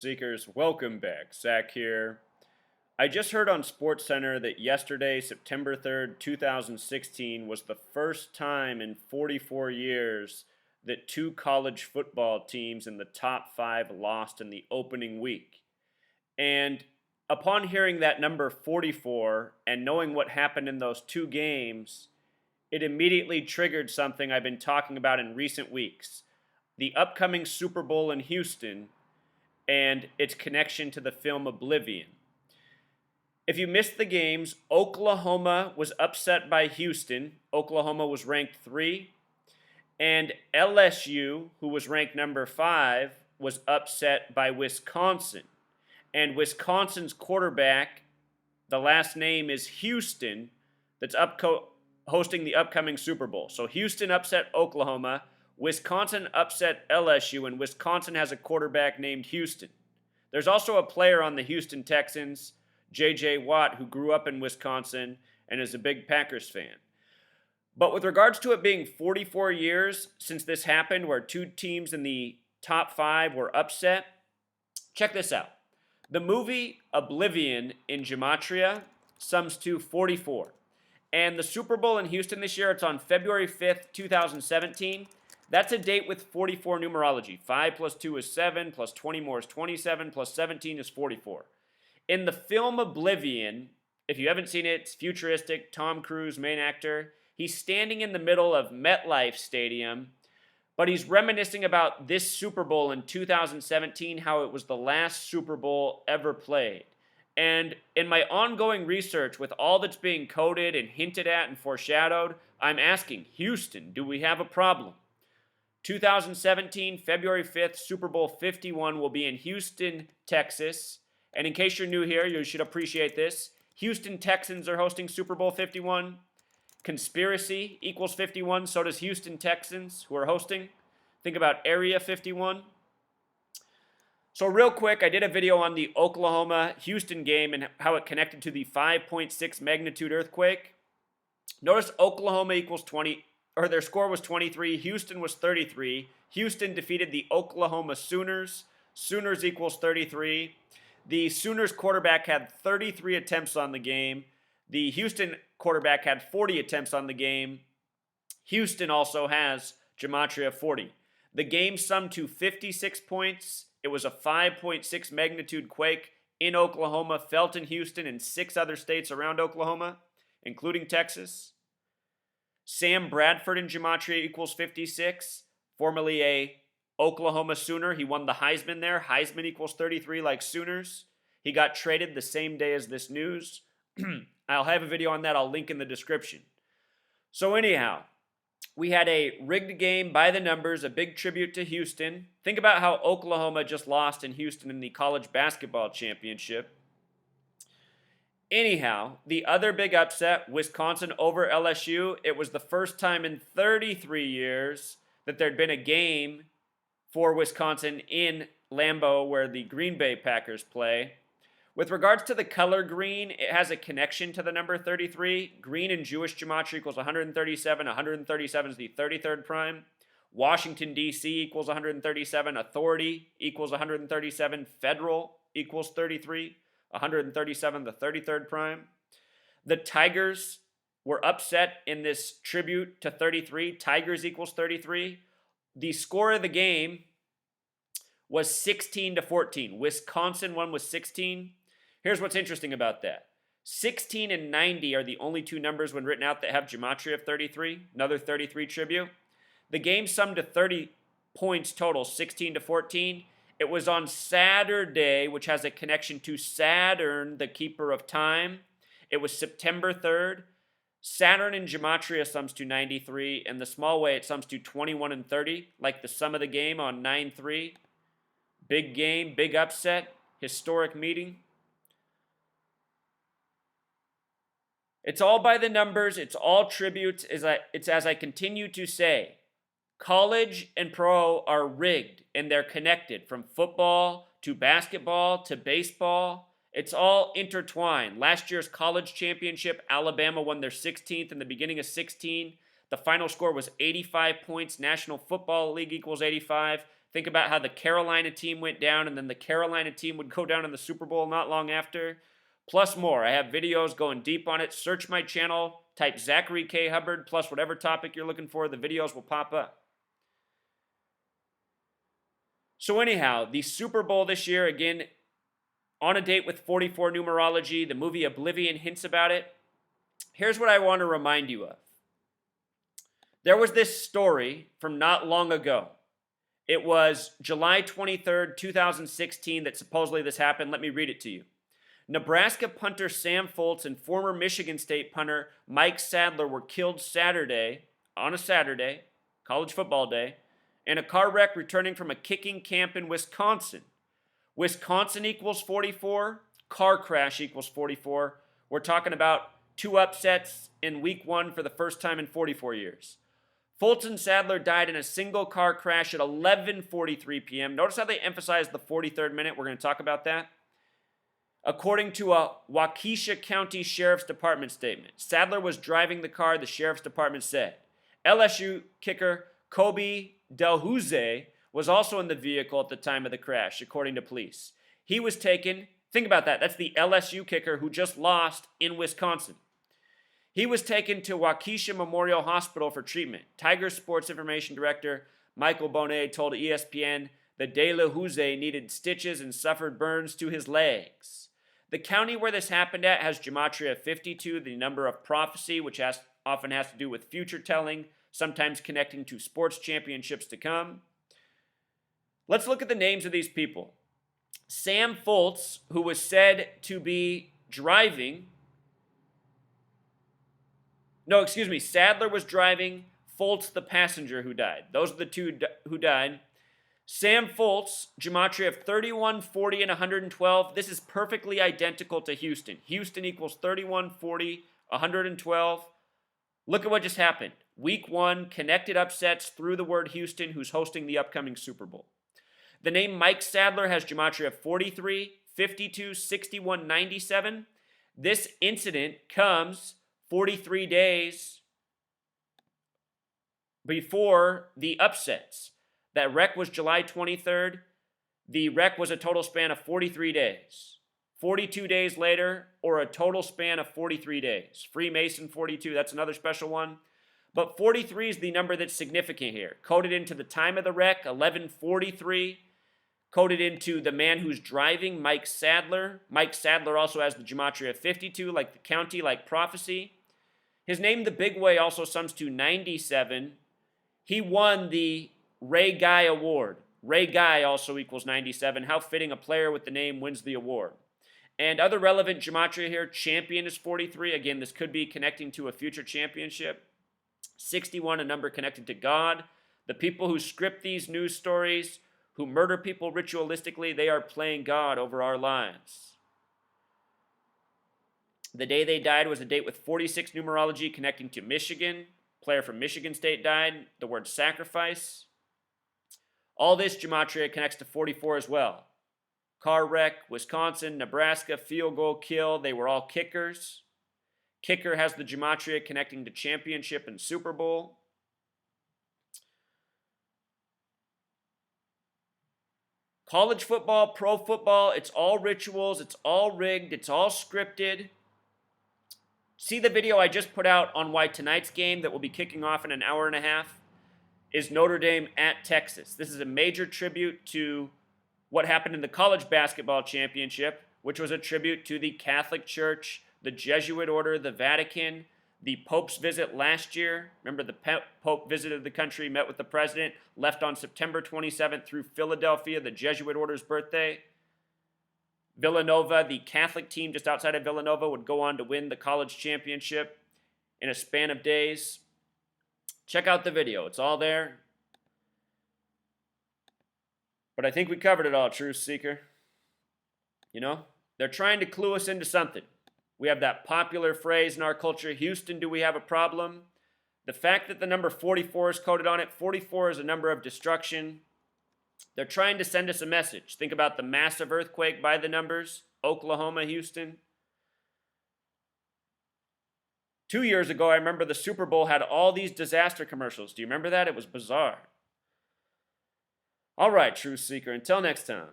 Seekers, welcome back. Zach here. I just heard on SportsCenter that yesterday, September 3rd, 2016, was the first time in 44 years that two college football teams in the top five lost in the opening week. And upon hearing that number 44 and knowing what happened in those two games, it immediately triggered something I've been talking about in recent weeks: the upcoming Super Bowl in Houston and its connection to the film Oblivion. If you missed the games, Oklahoma was upset by Houston. Oklahoma was ranked 3. And LSU, who was ranked number 5, was upset by Wisconsin. And Wisconsin's quarterback, the last name is Houston, that's hosting the upcoming Super Bowl. So Houston upset Oklahoma. Wisconsin upset LSU, and Wisconsin has a quarterback named Houston. There's also a player on the Houston Texans, J.J. Watt, who grew up in Wisconsin and is a big Packers fan. But with regards to it being 44 years since this happened, where two teams in the top 5 were upset, check this out. The movie Oblivion in Gematria sums to 44. And the Super Bowl in Houston this year, it's on February 5th, 2017. That's a date with 44 numerology. 5 plus 2 is 7, plus 20 more is 27, plus 17 is 44. In the film Oblivion, if you haven't seen it, it's futuristic, Tom Cruise, main actor. He's standing in the middle of MetLife Stadium, but he's reminiscing about this Super Bowl in 2017, how it was the last Super Bowl ever played. And in my ongoing research, with all that's being coded and hinted at and foreshadowed, I'm asking, Houston, do we have a problem? 2017, February 5th, Super Bowl 51 will be in Houston, Texas. And in case you're new here, you should appreciate this. Houston Texans are hosting Super Bowl 51. Conspiracy equals 51. So does Houston Texans, who are hosting. Think about Area 51. So real quick, I did a video on the Oklahoma-Houston game and how it connected to the 5.6 magnitude earthquake. Notice Oklahoma equals 20, or their score was 23. Houston was 33. Houston defeated the Oklahoma Sooners. Sooners equals 33. The Sooners quarterback had 33 attempts on the game. The Houston quarterback had 40 attempts on the game. Houston also has Gematria 40. The game summed to 56 points. It was a 5.6 magnitude quake in Oklahoma, felt in Houston and 6 other states around Oklahoma, including Texas. Sam Bradford in Gematria equals 56, formerly a Oklahoma Sooner. He won the Heisman there. Heisman equals 33 like Sooners. He got traded the same day as this news. I'll have a video on that. I'll link in the description. So anyhow, we had a rigged game by the numbers, a big tribute to Houston. Think about how Oklahoma just lost in Houston in the college basketball championship. Anyhow, the other big upset, Wisconsin over LSU, it was the first time in 33 years that there'd been a game for Wisconsin in Lambeau where the Green Bay Packers play. With regards to the color green, it has a connection to the number 33. Green in Jewish gematria equals 137. 137 is the 33rd prime. Washington, D.C. equals 137. Authority equals 137. Federal equals 33. 137, the 33rd prime. The Tigers were upset in this tribute to 33. Tigers equals 33. The score of the game was 16-14. Wisconsin won with 16. Here's what's interesting about that. 16 and 90 are the only two numbers when written out that have gematria of 33. Another 33 tribute. The game summed to 30 points total, 16-14. It was on Saturday, which has a connection to Saturn, the keeper of time. It was September 3rd. Saturn in gematria sums to 93. In the small way, it sums to 21 and 30, like the sum of the game on 9-3. Big game, big upset, historic meeting. It's all by the numbers. It's all tributes. It's as I continue to say. College and pro are rigged, and they're connected from football to basketball to baseball. It's all intertwined. Last year's college championship, Alabama won their 16th in the beginning of 16. The final score was 85 points. National Football League equals 85. Think about how the Carolina team went down, and then the Carolina team would go down in the Super Bowl not long after. Plus more. I have videos going deep on it. Search my channel, type Zachary K. Hubbard, plus whatever topic you're looking for. The videos will pop up. So anyhow, the Super Bowl this year, again, on a date with 44 numerology. The movie Oblivion hints about it. Here's what I want to remind you of. There was this story from not long ago. It was July 23rd, 2016 that supposedly this happened. Let me read it to you. Nebraska punter Sam Foltz and former Michigan State punter Mike Sadler were killed on a Saturday, college football day, in a car wreck returning from a kicking camp in Wisconsin. Wisconsin equals 44, car crash equals 44. We're talking about 2 upsets in week 1 for the first time in 44 years. Foltz and Sadler died in a single car crash at 11:43 p.m. Notice how they emphasize the 43rd minute. We're going to talk about that. According to a Waukesha County Sheriff's Department statement, Sadler was driving the car, the Sheriff's Department said. LSU kicker Kobe Delhouze was also in the vehicle at the time of the crash, according to police. He was taken, think about that, that's the LSU kicker who just lost in Wisconsin. He was taken to Waukesha Memorial Hospital for treatment. Tigers Sports Information Director Michael Bonet told ESPN that Delhouze needed stitches and suffered burns to his legs. The county where this happened at has gematria 52, the number of prophecy, which often has to do with future telling, sometimes connecting to sports championships to come. Let's look at the names of these people. Sam Foltz, who was said to be driving. Sadler was driving, Foltz the passenger who died. Those are the 2 who died. Sam Foltz, gematria of 31, 40, and 112. This is perfectly identical to Houston. Houston equals 31, 40, 112. Look at what just happened. Week 1, connected upsets through the word Houston, who's hosting the upcoming Super Bowl. The name Mike Sadler has gematria of 43, 52, 61, 97. This incident comes 43 days before the upsets. That wreck was July 23rd. The wreck was a total span of 43 days. 42 days later, or a total span of 43 days. Freemason 42, that's another special one. But 43 is the number that's significant here. Coded into the time of the wreck, 11:43. Coded into the man who's driving, Mike Sadler. Mike Sadler also has the gematria of 52, like the county, like prophecy. His name, the big way, also sums to 97. He won the Ray Guy Award. Ray Guy also equals 97. How fitting, a player with the name wins the award. And other relevant gematria here, champion is 43. Again, this could be connecting to a future championship. 61, a number connected to God. The people who script these news stories, who murder people ritualistically, they are playing God over our lives. The day they died was a date with 46 numerology connecting to Michigan. Player from Michigan State died. The word sacrifice. All this gematria connects to 44 as well. Car wreck, Wisconsin, Nebraska, field goal, kill. They were all kickers. Kicker has the gematria connecting to championship and Super Bowl. College football, pro football, it's all rituals, it's all rigged, it's all scripted. See the video I just put out on why tonight's game that will be kicking off in an hour and a half is Notre Dame at Texas. This is a major tribute to what happened in the college basketball championship, which was a tribute to the Catholic Church, the Jesuit order, the Vatican, the Pope's visit last year. Remember, the Pope visited the country, met with the president, left on September 27th through Philadelphia, the Jesuit order's birthday. Villanova, the Catholic team just outside of Villanova, would go on to win the college championship in a span of days. Check out the video. It's all there. But I think we covered it all, Truth Seeker. You know, they're trying to clue us into something. We have that popular phrase in our culture, Houston, do we have a problem? The fact that the number 44 is coded on it, 44 is a number of destruction. They're trying to send us a message. Think about the massive earthquake by the numbers, Oklahoma, Houston. 2 years ago, I remember the Super Bowl had all these disaster commercials. Do you remember that? It was bizarre. All right, Truth Seeker, until next time.